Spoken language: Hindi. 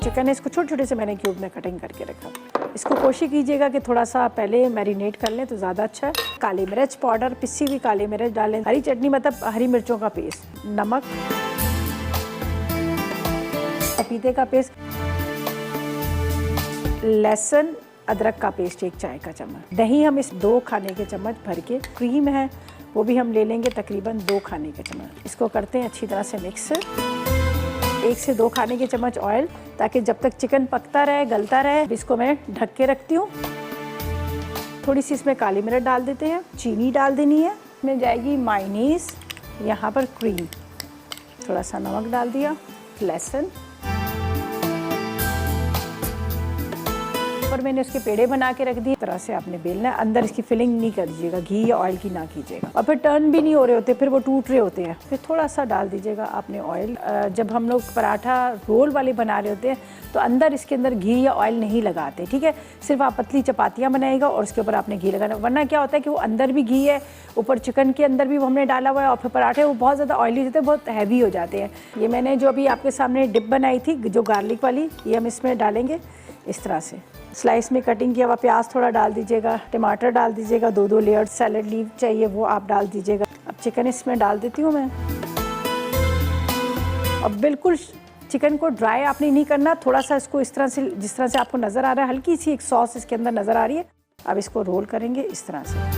चिकन है इसको छोटे छोटे से मैंने क्यूब में कटिंग करके रखा। इसको कोशिश कीजिएगा कि थोड़ा सा पहले मैरिनेट कर लें तो ज़्यादा अच्छा है। काली मिर्च पाउडर, पिसी हुई काली मिर्च डालें, हरी चटनी मतलब हरी मिर्चों का पेस्ट, नमक, पपीते का पेस्ट, लहसुन अदरक का पेस्ट 1 चाय का चम्मच, दही हम इस 2 खाने के चम्मच भर के, क्रीम है वो भी हम ले लेंगे तकरीबन 2 खाने के चम्मच। इसको करते हैं अच्छी तरह से मिक्स। 1 से 2 खाने के चम्मच ऑयल, ताकि जब तक चिकन पकता रहे गलता रहे। इसको मैं ढक के रखती हूँ। थोड़ी सी इसमें काली मिर्च डाल देते हैं, चीनी डाल देनी है, इसमें जाएगी मायोनीज, यहाँ पर क्रीम, थोड़ा सा नमक डाल दिया, लहसुन और मैंने उसके पेड़े बना के रख दिए। इस तरह से आपने बेलना है, अंदर इसकी फिलिंग नहीं कर दीजिएगा, घी या ऑयल की ना कीजिएगा, और फिर टर्न भी नहीं हो रहे होते, फिर वो टूट रहे होते हैं। फिर थोड़ा सा डाल दीजिएगा आपने ऑयल। जब हम लोग पराठा रोल वाले बना रहे होते हैं तो अंदर इसके अंदर घी या ऑयल नहीं लगाते, ठीक है। सिर्फ आप पतली चपातियाँ बनाएगा और उसके ऊपर आपने घी लगाना, वरना क्या होता है कि वो अंदर भी घी है, ऊपर चिकन के अंदर भी वो हमने डाला हुआ है, और फिर पराठे वो बहुत ज़्यादा ऑयली होते हैं, बहुत हैवी हो जाते हैं। ये मैंने जो अभी आपके सामने डिप बनाई थी जो गार्लिक वाली, ये हम इसमें डालेंगे इस तरह से। स्लाइस में कटिंग किया हुआ प्याज थोड़ा डाल दीजिएगा, टमाटर डाल दीजिएगा, 2-2 लेयर, सैलड लीव चाहिए वो आप डाल दीजिएगा। अब चिकन इसमें डाल देती हूँ मैं। अब बिल्कुल चिकन को ड्राई आपने नहीं करना, थोड़ा सा इसको इस तरह से, जिस तरह से आपको नज़र आ रहा है, हल्की सी एक सॉस इसके अंदर नज़र आ रही है। अब इसको रोल करेंगे इस तरह से।